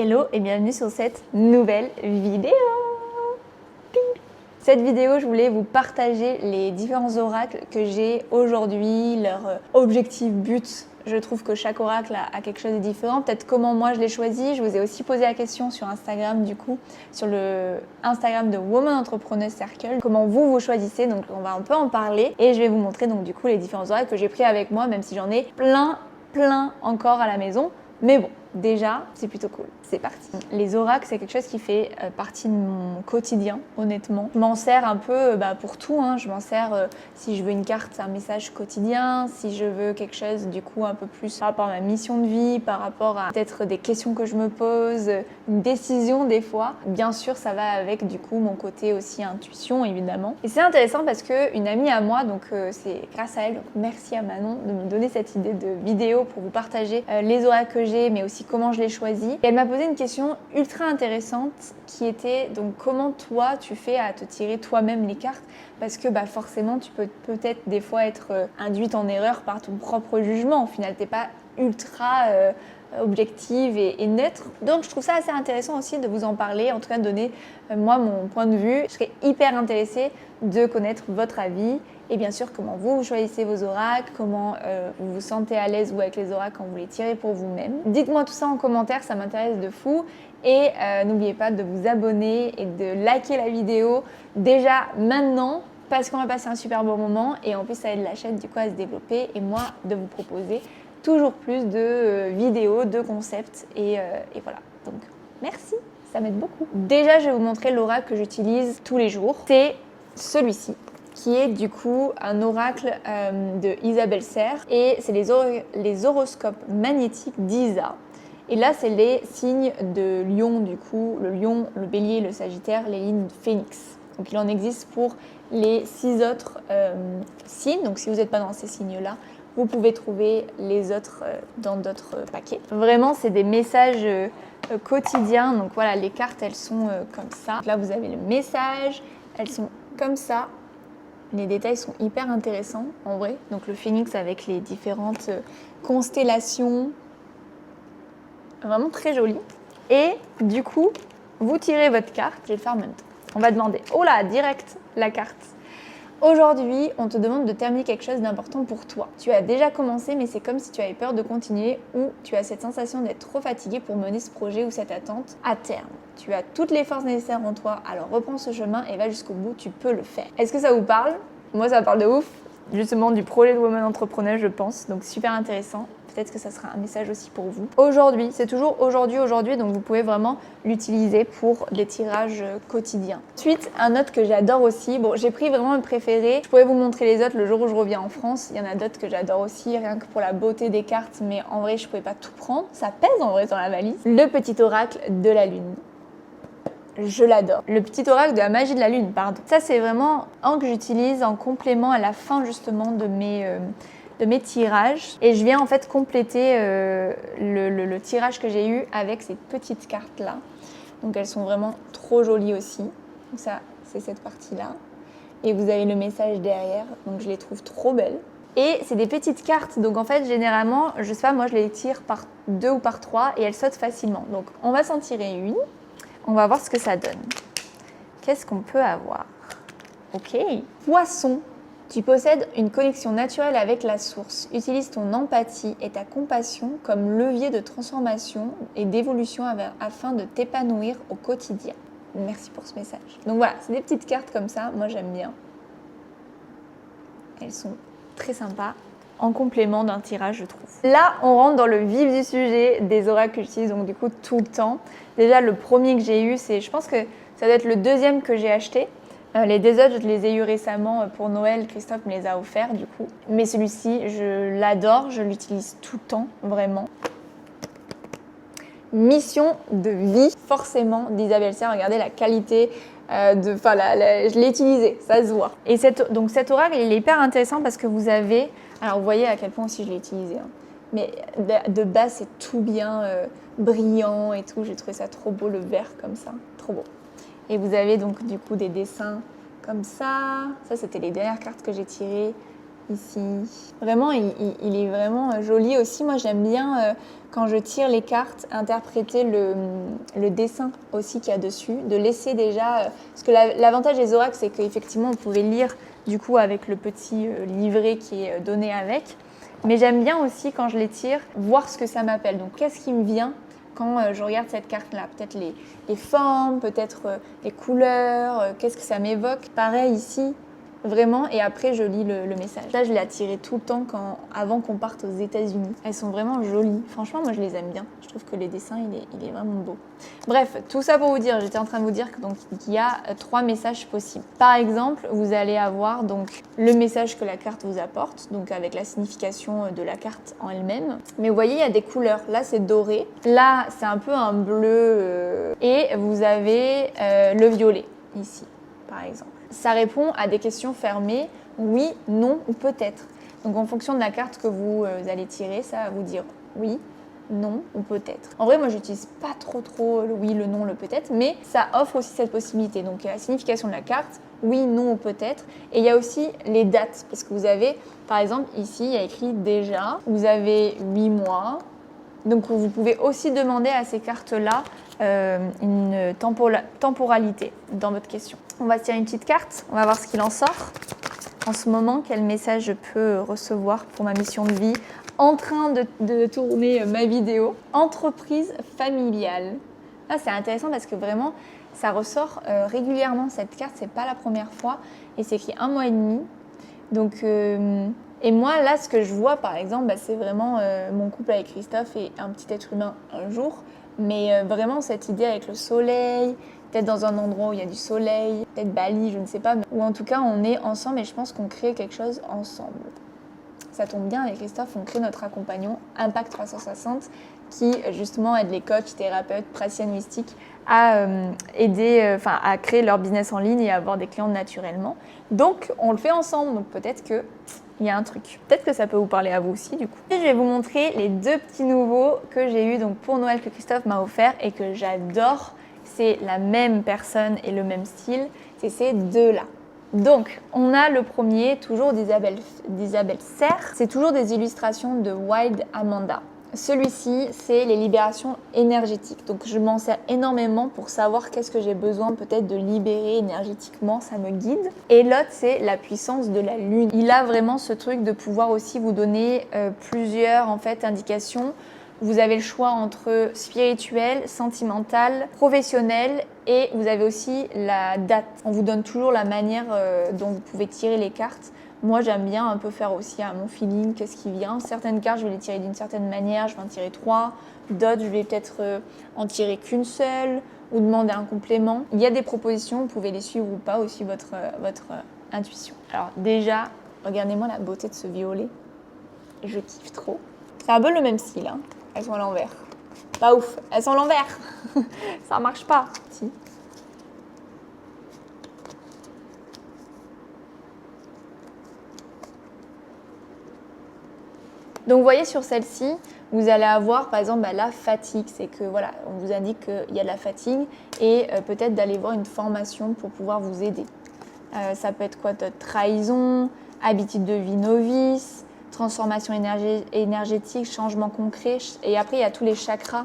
Hello et bienvenue sur cette nouvelle vidéo. Cette vidéo, je voulais vous partager les différents oracles que j'ai aujourd'hui, leur objectif, but. Je trouve que chaque oracle a quelque chose de différent. Peut-être comment moi je l'ai choisi. Je vous ai aussi posé la question sur Instagram du coup, sur le Instagram de Woman Entrepreneur Circle. Comment vous choisissez, donc on va un peu en parler. Et je vais vous montrer donc du coup les différents oracles que j'ai pris avec moi, même si j'en ai plein encore à la maison. Mais bon, déjà, c'est plutôt cool. C'est parti. Les oracles, c'est quelque chose qui fait partie de mon quotidien, honnêtement. Je m'en sers un peu pour tout. Je m'en sers si je veux une carte, c'est un message quotidien. Si je veux quelque chose, du coup, un peu plus par rapport à ma mission de vie, par rapport à peut-être des questions que je me pose, une décision des fois. Bien sûr, ça va avec, du coup, mon côté aussi intuition, évidemment. Et c'est intéressant parce qu'une amie à moi, donc c'est grâce à elle, donc merci à Manon de me donner cette idée de vidéo pour vous partager les oracles que j'ai, mais aussi comment je les choisis. Et elle m'a posé une question ultra intéressante qui était donc comment toi tu fais à te tirer toi-même les cartes, parce que forcément tu peux peut-être des fois être induite en erreur par ton propre jugement. Au final, t'es pas ultra objective et neutre. Donc je trouve ça assez intéressant aussi de vous en parler, en tout cas de donner moi mon point de vue. Je serais hyper intéressée de connaître votre avis et bien sûr comment vous choisissez vos oracles, comment vous vous sentez à l'aise ou avec les oracles quand vous les tirez pour vous-même. Dites-moi tout ça en commentaire, ça m'intéresse de fou. Et n'oubliez pas de vous abonner et de liker la vidéo déjà maintenant, parce qu'on va passer un super bon moment et en plus ça aide la chaîne du coup à se développer et moi de vous proposer toujours plus de vidéos, de concepts et voilà. Donc merci, ça m'aide beaucoup. Déjà, je vais vous montrer l'oracle que j'utilise tous les jours. C'est celui-ci, qui est du coup un oracle de Isabelle Serre et c'est les horoscopes magnétiques d'Isa. Et là, c'est les signes de Lion, du coup, le Lion, le Bélier, le Sagittaire, les lignes de Phénix. Donc il en existe pour les 6 autres signes. Donc si vous n'êtes pas dans ces signes-là, vous pouvez trouver les autres dans d'autres paquets. Vraiment, c'est des messages quotidiens. Donc voilà, les cartes, elles sont comme ça. Donc là, vous avez le message. Elles sont comme ça. Les détails sont hyper intéressants, en vrai. Donc le phénix avec les différentes constellations. Vraiment très joli. Et du coup, vous tirez votre carte. Je vais le faire en même temps. On va demander, oh là, direct, la carte. Aujourd'hui, on te demande de terminer quelque chose d'important pour toi. Tu as déjà commencé, mais c'est comme si tu avais peur de continuer ou tu as cette sensation d'être trop fatigué pour mener ce projet ou cette attente à terme. Tu as toutes les forces nécessaires en toi, alors reprends ce chemin et va jusqu'au bout, tu peux le faire. Est-ce que ça vous parle? Moi, ça me parle de ouf. Justement du projet de Woman Entrepreneur, je pense. Donc super intéressant. Peut-être que ça sera un message aussi pour vous. Aujourd'hui, c'est toujours aujourd'hui, donc vous pouvez vraiment l'utiliser pour des tirages quotidiens. Ensuite, un autre que j'adore aussi. Bon, j'ai pris vraiment un préféré. Je pourrais vous montrer les autres le jour où je reviens en France. Il y en a d'autres que j'adore aussi, rien que pour la beauté des cartes, mais en vrai, je pouvais pas tout prendre. Ça pèse en vrai dans la valise. Le petit oracle de la lune. Je l'adore. Le petit oracle de la magie de la lune, pardon. Ça, c'est vraiment un que j'utilise en complément à la fin justement de mes tirages. Et je viens en fait compléter le tirage que j'ai eu avec ces petites cartes-là. Donc elles sont vraiment trop jolies aussi. Donc ça, c'est cette partie-là. Et vous avez le message derrière. Donc je les trouve trop belles. Et c'est des petites cartes. Donc en fait, généralement, je sais pas, moi je les tire par 2 ou par 3 et elles sautent facilement. Donc on va s'en tirer une. On va voir ce que ça donne. Qu'est-ce qu'on peut avoir? Ok. Poisson. Tu possèdes une connexion naturelle avec la source. Utilise ton empathie et ta compassion comme levier de transformation et d'évolution afin de t'épanouir au quotidien. Merci pour ce message. Donc voilà, c'est des petites cartes comme ça. Moi, j'aime bien. Elles sont très sympas. En complément d'un tirage, je trouve. Là, on rentre dans le vif du sujet des oracles que j'utilise donc du coup tout le temps. Déjà, le premier que j'ai eu, je pense que ça doit être le deuxième que j'ai acheté. Les deux autres, je les ai eus récemment pour Noël. Christophe me les a offerts du coup. Mais celui-ci, je l'adore, je l'utilise tout le temps, vraiment. Mission de vie, forcément, d'Isabelle Serre. Regardez la qualité. Je l'ai utilisé, ça se voit. Et donc cet oracle, il est hyper intéressant parce que vous avez... Alors vous voyez à quel point aussi je l'ai utilisé. Mais de base, c'est tout bien brillant et tout. J'ai trouvé ça trop beau, le vert comme ça. Trop beau. Et vous avez donc du coup des dessins comme ça. Ça, c'était les dernières cartes que j'ai tirées. ici. Vraiment, il est vraiment joli aussi. Moi, j'aime bien, quand je tire les cartes, interpréter le dessin aussi qu'il y a dessus, de laisser déjà... parce que l'avantage des oracles, c'est qu'effectivement, on pouvait lire du coup avec le petit livret qui est donné avec. Mais j'aime bien aussi, quand je les tire, voir ce que ça m'appelle. Donc, qu'est-ce qui me vient quand je regarde cette carte-là? Peut-être les formes, peut-être les couleurs, qu'est-ce que ça m'évoque? Pareil ici, vraiment, et après je lis le message. Là, je l'ai attiré tout le temps avant qu'on parte aux États-Unis. Elles sont vraiment jolies. Franchement, moi, je les aime bien. Je trouve que les dessins, il est vraiment beau. Bref, tout ça pour vous dire, j'étais en train de vous dire qu'il y a 3 messages possibles. Par exemple, vous allez avoir donc le message que la carte vous apporte, donc avec la signification de la carte en elle-même. Mais vous voyez, il y a des couleurs. Là, c'est doré. Là, c'est un peu un bleu. Et vous avez le violet, ici, par exemple. Ça répond à des questions fermées, oui, non ou peut-être. Donc en fonction de la carte que vous allez tirer, ça va vous dire oui, non ou peut-être. En vrai, moi, j'utilise pas trop le oui, le non, le peut-être, mais ça offre aussi cette possibilité. Donc la signification de la carte, oui, non ou peut-être. Et il y a aussi les dates, parce que vous avez, par exemple, ici, il y a écrit déjà, vous avez 8 mois. Donc vous pouvez aussi demander à ces cartes-là une temporalité dans votre question. On va tirer une petite carte, on va voir ce qu'il en sort. En ce moment, quel message je peux recevoir pour ma mission de vie en train de tourner ma vidéo. Entreprise familiale. Là, c'est intéressant parce que vraiment, ça ressort régulièrement cette carte, c'est pas la première fois. Et c'est écrit 1 mois et demi. Donc, et moi, là, ce que je vois, par exemple, c'est vraiment mon couple avec Christophe et un petit être humain un jour. Mais vraiment, cette idée avec le soleil, peut-être dans un endroit où il y a du soleil, peut-être Bali, je ne sais pas. Ou en tout cas, on est ensemble et je pense qu'on crée quelque chose ensemble. Ça tombe bien, avec Christophe, on crée notre accompagnement Impact 360 qui, justement, aide les coachs, thérapeutes, praticiens mystiques à à créer leur business en ligne et à avoir des clients naturellement. Donc, on le fait ensemble. Donc, peut-être qu'il y a un truc. Peut-être que ça peut vous parler à vous aussi, du coup. Et je vais vous montrer les 2 petits nouveaux que j'ai eu donc pour Noël que Christophe m'a offert et que j'adore. C'est la même personne et le même style. C'est ces 2-là. Donc, on a le premier, toujours d'Isabelle Serre. C'est toujours des illustrations de Wild Amanda. Celui-ci, c'est les libérations énergétiques. Donc, je m'en sers énormément pour savoir qu'est-ce que j'ai besoin peut-être de libérer énergétiquement, ça me guide. Et l'autre, c'est la puissance de la lune. Il a vraiment ce truc de pouvoir aussi vous donner plusieurs indications. Vous avez le choix entre spirituel, sentimental, professionnel et vous avez aussi la date. On vous donne toujours la manière dont vous pouvez tirer les cartes. Moi, j'aime bien un peu faire aussi à mon feeling qu'est-ce qui vient. Certaines cartes, je vais les tirer d'une certaine manière, je vais en tirer 3. D'autres, je vais peut-être en tirer qu'une seule ou demander un complément. Il y a des propositions, vous pouvez les suivre ou pas, aussi votre intuition. Alors déjà, regardez-moi la beauté de ce violet. Je kiffe trop. C'est un peu le même style, hein. Elles sont à l'envers. Pas ouf, elles sont à l'envers. Ça marche pas. Si. Donc vous voyez sur celle-ci, vous allez avoir par exemple la fatigue. C'est que voilà, on vous indique qu'il y a de la fatigue et peut-être d'aller voir une formation pour pouvoir vous aider. Ça peut être quoi? Trahison, habitude de vie novice, transformation énergétique, changement concret. Et après, il y a tous les chakras.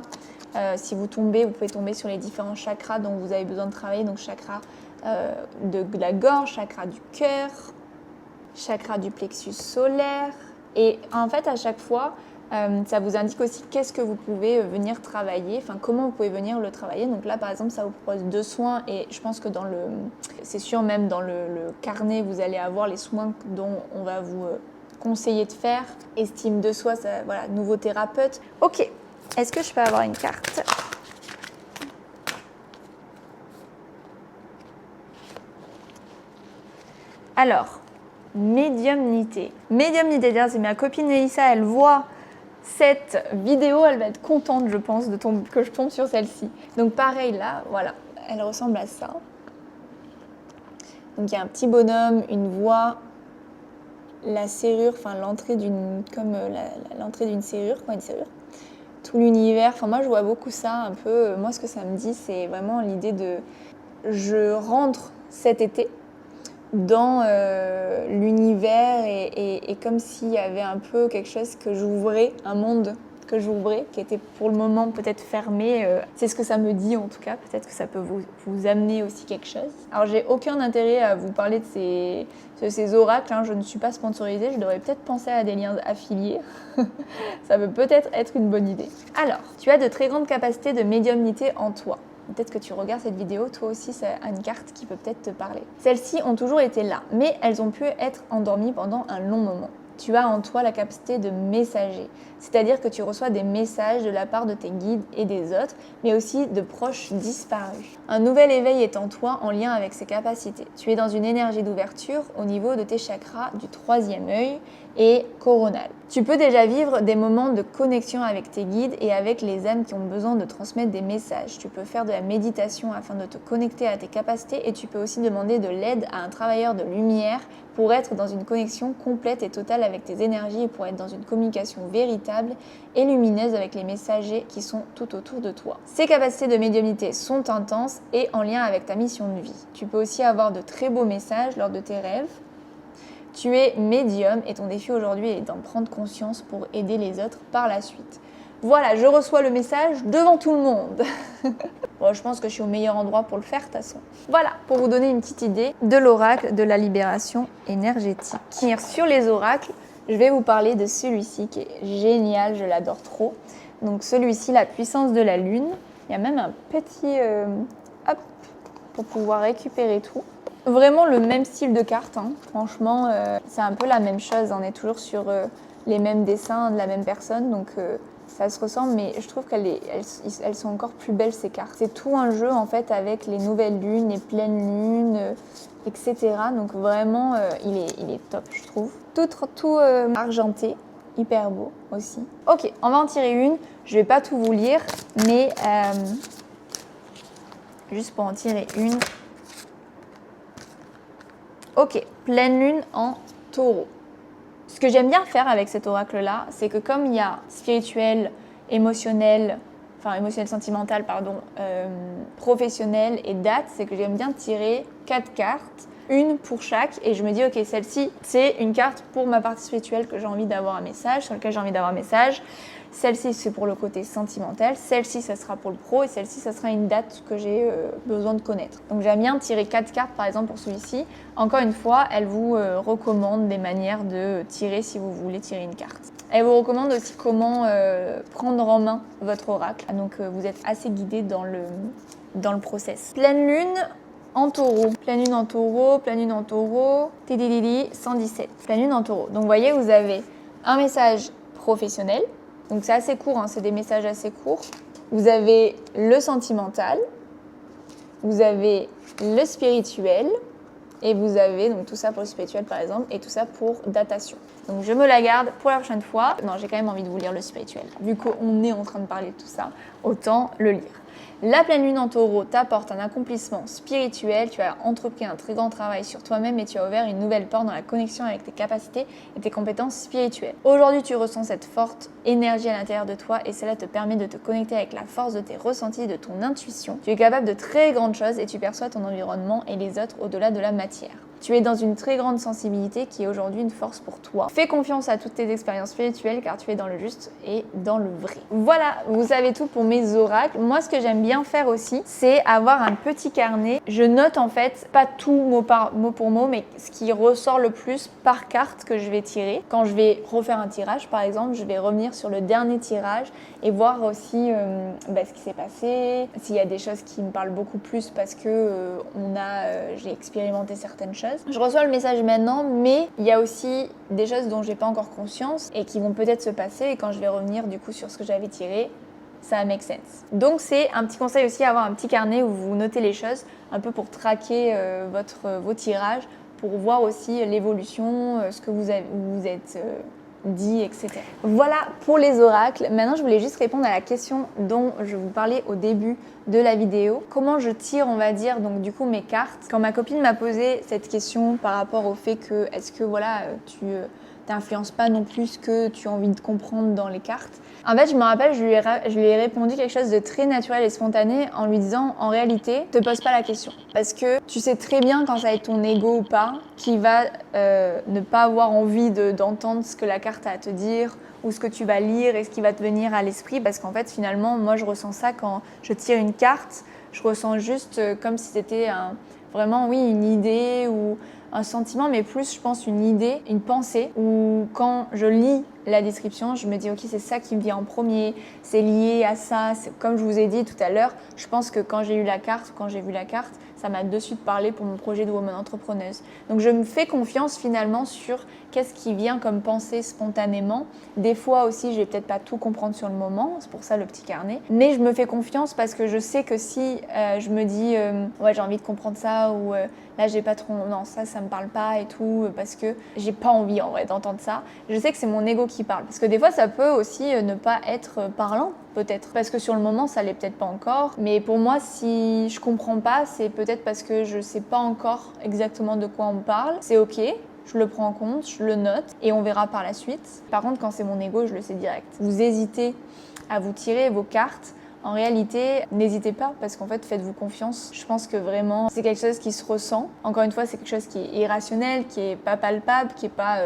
Si vous tombez, vous pouvez tomber sur les différents chakras dont vous avez besoin de travailler. Donc, chakra de la gorge, chakra du cœur, chakra du plexus solaire. Et en fait, à chaque fois, ça vous indique aussi qu'est-ce que vous pouvez venir travailler, enfin comment vous pouvez venir le travailler. Donc là, par exemple, ça vous propose 2 soins et je pense que c'est sûr, même dans le carnet, vous allez avoir les soins dont on va vous conseiller de faire. Estime de soi, ça, voilà, nouveau thérapeute. Ok, est-ce que je peux avoir une carte ? Alors, médiumnité. Médiumnité, c'est ma copine Elissa, elle voit cette vidéo, elle va être contente, je pense, que je tombe sur celle-ci. Donc pareil là, voilà, elle ressemble à ça. Donc il y a un petit bonhomme, une voix, la serrure, enfin l'entrée d'une, comme l'entrée d'une serrure, quoi, une serrure. Tout l'univers, enfin moi je vois beaucoup ça un peu. Moi ce que ça me dit, c'est vraiment l'idée de, je rentre cet été dans l'univers et comme s'il y avait un peu quelque chose que j'ouvrais, un monde que j'ouvrais, qui était pour le moment peut-être fermé. C'est ce que ça me dit en tout cas, peut-être que ça peut vous amener aussi quelque chose. Alors j'ai aucun intérêt à vous parler de ces oracles, hein. Je ne suis pas sponsorisée, je devrais peut-être penser à des liens affiliés. Ça peut peut-être être une bonne idée. Alors, tu as de très grandes capacités de médiumnité en toi. Peut-être que tu regardes cette vidéo, toi aussi, c'est une carte qui peut peut-être te parler. Celles-ci ont toujours été là, mais elles ont pu être endormies pendant un long moment. Tu as en toi la capacité de messager, c'est-à-dire que tu reçois des messages de la part de tes guides et des autres, mais aussi de proches disparus. Un nouvel éveil est en toi en lien avec ces capacités. Tu es dans une énergie d'ouverture au niveau de tes chakras du 3e œil et coronal. Tu peux déjà vivre des moments de connexion avec tes guides et avec les âmes qui ont besoin de transmettre des messages. Tu peux faire de la méditation afin de te connecter à tes capacités et tu peux aussi demander de l'aide à un travailleur de lumière pour être dans une connexion complète et totale avec tes énergies et pour être dans une communication véritable et lumineuse avec les messagers qui sont tout autour de toi. Ces capacités de médiumnité sont intenses et en lien avec ta mission de vie. Tu peux aussi avoir de très beaux messages lors de tes rêves. Tu es médium et ton défi aujourd'hui est d'en prendre conscience pour aider les autres par la suite. Voilà, je reçois le message devant tout le monde. Bon, je pense que je suis au meilleur endroit pour le faire de toute façon. Voilà, pour vous donner une petite idée de l'oracle de la libération énergétique. Sur les oracles, je vais vous parler de celui-ci qui est génial, je l'adore trop. Donc celui-ci, la puissance de la lune. Il y a même un petit hop pour pouvoir récupérer tout. Vraiment le même style de carte, hein. Franchement, c'est un peu la même chose. On est toujours sur les mêmes dessins de la même personne, donc ça se ressemble, mais je trouve qu'elles sont encore plus belles ces cartes. C'est tout un jeu en fait avec les nouvelles lunes, les pleines lunes, etc. Donc vraiment, il est top, je trouve. Tout argenté, hyper beau aussi. Ok, on va en tirer une. Je vais pas tout vous lire, mais juste pour en tirer une. Ok, pleine lune en taureau. Ce que j'aime bien faire avec cet oracle-là, c'est que comme il y a spirituel, émotionnel sentimental, professionnel et date, c'est que j'aime bien tirer 4 cartes, une pour chaque, et je me dis, ok, celle-ci, c'est une carte pour ma partie spirituelle que j'ai envie d'avoir un message, sur lequel j'ai envie d'avoir un message. Celle-ci, c'est pour le côté sentimental. Celle-ci, ça sera pour le pro. Et celle-ci, ça sera une date que j'ai besoin de connaître. Donc, j'aime bien tirer 4 cartes, par exemple, pour celui-ci. Encore une fois, elle vous recommande des manières de tirer si vous voulez tirer une carte. Elle vous recommande aussi comment prendre en main votre oracle. Donc, vous êtes assez guidé dans le process. Pleine lune en taureau. Pleine lune en taureau, pleine lune en taureau. Tidididi, 117. Pleine lune en taureau. Donc, vous voyez, vous avez un message professionnel. Donc c'est assez court, hein, c'est des messages assez courts. Vous avez le sentimental, vous avez le spirituel et vous avez donc tout ça pour le spirituel par exemple et tout ça pour datation. Donc je me la garde pour la prochaine fois. Non, j'ai quand même envie de vous lire le spirituel. Vu qu'on est en train de parler de tout ça, autant le lire. La pleine lune en taureau t'apporte un accomplissement spirituel, tu as entrepris un très grand travail sur toi-même et tu as ouvert une nouvelle porte dans la connexion avec tes capacités et tes compétences spirituelles. Aujourd'hui, tu ressens cette forte énergie à l'intérieur de toi et cela te permet de te connecter avec la force de tes ressentis et de ton intuition. Tu es capable de très grandes choses et tu perçois ton environnement et les autres au-delà de la matière. Tu es dans une très grande sensibilité qui est aujourd'hui une force pour toi. Fais confiance à toutes tes expériences spirituelles car tu es dans le juste et dans le vrai. Voilà, vous savez tout pour mes oracles. Moi, ce que j'aime bien faire aussi, c'est avoir un petit carnet. Je note en fait, pas tout mot pour mot, mais ce qui ressort le plus par carte que je vais tirer. Quand je vais refaire un tirage, par exemple, je vais revenir sur le dernier tirage et voir aussi ce qui s'est passé, s'il y a des choses qui me parlent beaucoup plus parce que j'ai expérimenté certaines choses. Je reçois le message maintenant, mais il y a aussi des choses dont j'ai pas encore conscience et qui vont peut-être se passer et quand je vais revenir du coup sur ce que j'avais tiré, ça make sense. Donc c'est un petit conseil aussi, avoir un petit carnet où vous notez les choses, un peu pour traquer vos tirages, pour voir aussi l'évolution, ce que vous êtes dit, etc. Voilà pour les oracles. Maintenant, je voulais juste répondre à la question dont je vous parlais au début de la vidéo. Comment je tire, on va dire, donc du coup mes cartes. Quand ma copine m'a posé cette question par rapport au fait que, est-ce que voilà, t'influences pas non plus ce que tu as envie de comprendre dans les cartes. En fait, je me rappelle, je lui ai répondu quelque chose de très naturel et spontané en lui disant, en réalité, te pose pas la question. Parce que tu sais très bien quand ça va être ton ego ou pas, qui va ne pas avoir envie d'entendre ce que la carte a à te dire ou ce que tu vas lire et ce qui va te venir à l'esprit. Parce qu'en fait, finalement, moi, je ressens ça quand je tire une carte. Je ressens juste comme si c'était vraiment, oui, une idée ou un sentiment, mais plus, je pense, une idée, une pensée, où quand je lis la description, je me dis, ok, c'est ça qui me vient en premier, c'est lié à ça. Comme je vous ai dit tout à l'heure, je pense que quand j'ai eu la carte, quand j'ai vu la carte, ça m'a de suite parlé pour mon projet de Woman Entrepreneuse. Donc je me fais confiance finalement sur qu'est-ce qui vient comme pensée spontanément. Des fois aussi, je vais peut-être pas tout comprendre sur le moment, c'est pour ça le petit carnet. Mais je me fais confiance parce que je sais que si je me dis, ouais, j'ai envie de comprendre ça ou là, j'ai pas trop, non, ça me parle pas et tout, parce que j'ai pas envie en vrai d'entendre ça. Je sais que c'est mon ego qui parle. Parce que des fois, ça peut aussi ne pas être parlant, peut-être. Parce que sur le moment, ça l'est peut-être pas encore. Mais pour moi, si je comprends pas, c'est peut-être parce que je sais pas encore exactement de quoi on me parle. C'est ok. Je le prends en compte, je le note et on verra par la suite. Par contre, quand c'est mon ego, je le sais direct. Vous hésitez à vous tirer vos cartes. En réalité, n'hésitez pas parce qu'en fait, faites-vous confiance. Je pense que vraiment, c'est quelque chose qui se ressent. Encore une fois, c'est quelque chose qui est irrationnel, qui est pas palpable, qui est pas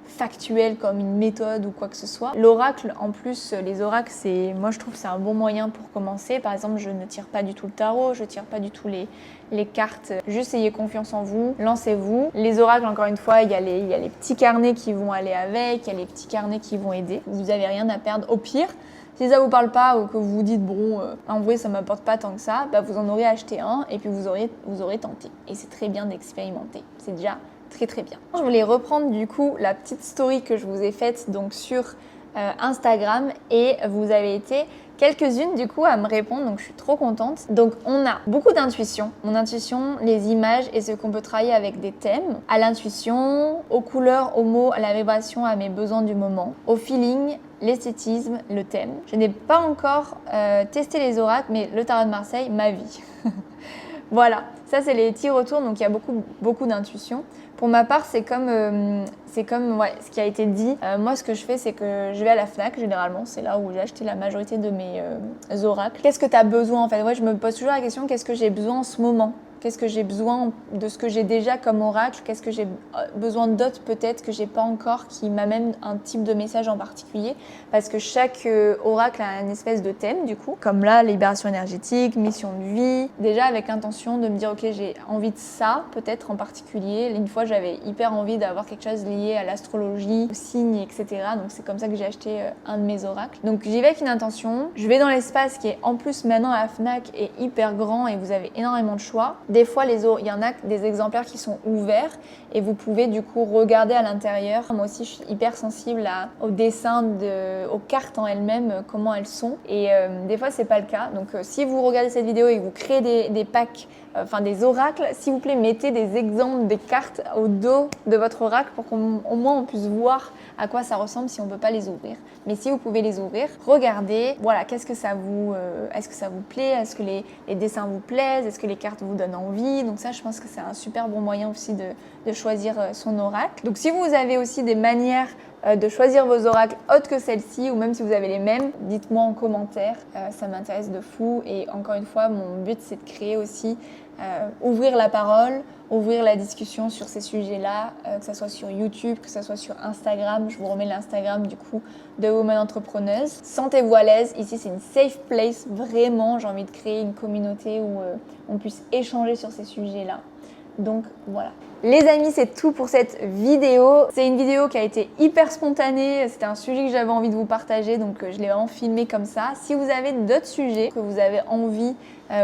factuel comme une méthode ou quoi que ce soit. L'oracle, en plus, les oracles, moi je trouve que c'est un bon moyen pour commencer. Par exemple, je ne tire pas du tout le tarot, je tire pas du tout les cartes. Juste ayez confiance en vous, lancez-vous. Les oracles, encore une fois, il y a les petits carnets qui vont aller avec, il y a les petits carnets qui vont aider. Vous n'avez rien à perdre. Au pire, si ça vous parle pas ou que vous vous dites bon, en vrai ça m'apporte pas tant que ça, bah vous en aurez acheté un et puis vous aurez tenté. Et c'est très bien d'expérimenter. C'est déjà très très bien. Je voulais reprendre du coup la petite story que je vous ai faite donc sur Instagram et vous avez été quelques-unes du coup à me répondre, donc je suis trop contente. Donc on a beaucoup d'intuition, mon intuition, les images et ce qu'on peut travailler avec des thèmes, à l'intuition, aux couleurs, aux mots, à la vibration, à mes besoins du moment, au feeling, l'esthétisme, le thème. Je n'ai pas encore testé les oracles, mais le tarot de Marseille, ma vie. Voilà, ça c'est les petits retours, donc il y a beaucoup d'intuition. Pour ma part, c'est comme ce qui a été dit. Moi, ce que je fais, c'est que je vais à la Fnac, généralement. C'est là où j'ai acheté la majorité de mes oracles. Qu'est-ce que tu as besoin, en fait? Ouais, je me pose toujours la question, qu'est-ce que j'ai besoin en ce moment? Qu'est-ce que j'ai besoin de ce que j'ai déjà comme oracle? Qu'est-ce que j'ai besoin d'autres peut-être que j'ai pas encore qui m'amène un type de message en particulier? Parce que chaque oracle a une espèce de thème du coup. Comme là, libération énergétique, mission de vie. Déjà avec l'intention de me dire ok, j'ai envie de ça peut-être en particulier. Une fois, j'avais hyper envie d'avoir quelque chose lié à l'astrologie, aux signes, etc. Donc c'est comme ça que j'ai acheté un de mes oracles. Donc j'y vais avec une intention. Je vais dans l'espace qui est en plus maintenant à la Fnac est hyper grand et vous avez énormément de choix. Des fois, il y en a des exemplaires qui sont ouverts et vous pouvez du coup regarder à l'intérieur. Moi aussi, je suis hyper sensible au dessin, aux cartes en elles-mêmes, comment elles sont. Et des fois, c'est pas le cas. Donc, si vous regardez cette vidéo et que vous créez des packs, des oracles, s'il vous plaît, mettez des exemples des cartes au dos de votre oracle pour qu'au moins on puisse voir à quoi ça ressemble si on ne peut pas les ouvrir. Mais si vous pouvez les ouvrir, regardez, voilà, est-ce que ça vous plaît? Est-ce que les dessins vous plaisent? Est-ce que les cartes vous donnent envie? Donc ça, je pense que c'est un super bon moyen aussi de choisir son oracle. Donc si vous avez aussi des manières de choisir vos oracles autres que celle-ci ou même si vous avez les mêmes, dites-moi en commentaire, ça m'intéresse de fou et encore une fois mon but c'est de créer aussi ouvrir la parole, ouvrir la discussion sur ces sujets-là, que ce soit sur YouTube, que ce soit sur Instagram. Je vous remets l'Instagram du coup de Woman Entrepreneuse. Sentez-vous à l'aise, ici c'est une safe place, vraiment j'ai envie de créer une communauté où on puisse échanger sur ces sujets-là. Donc voilà. Les amis, c'est tout pour cette vidéo. C'est une vidéo qui a été hyper spontanée. C'était un sujet que j'avais envie de vous partager, donc je l'ai vraiment filmé comme ça. Si vous avez d'autres sujets que vous avez envie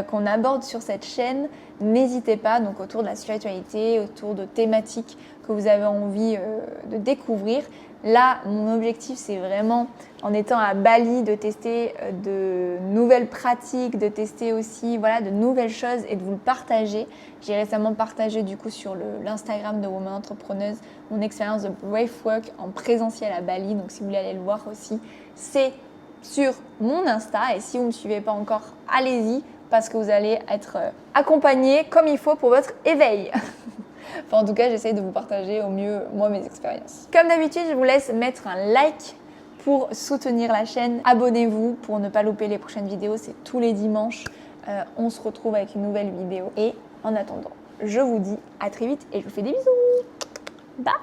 qu'on aborde sur cette chaîne, n'hésitez pas, donc autour de la spiritualité, autour de thématiques que vous avez envie de découvrir. Là, mon objectif, c'est vraiment, en étant à Bali, de tester de nouvelles pratiques, de tester aussi de nouvelles choses et de vous le partager. J'ai récemment partagé du coup sur l'Instagram de Woman Entrepreneuse mon expérience de Breathwork en présentiel à Bali. Donc si vous voulez aller le voir aussi, c'est sur mon Insta. Et si vous ne me suivez pas encore, allez-y parce que vous allez être accompagné comme il faut pour votre éveil. Enfin, en tout cas, j'essaye de vous partager au mieux, moi, mes expériences. Comme d'habitude, je vous laisse mettre un like pour soutenir la chaîne. Abonnez-vous pour ne pas louper les prochaines vidéos. C'est tous les dimanches. On se retrouve avec une nouvelle vidéo. Et en attendant, je vous dis à très vite et je vous fais des bisous. Bye!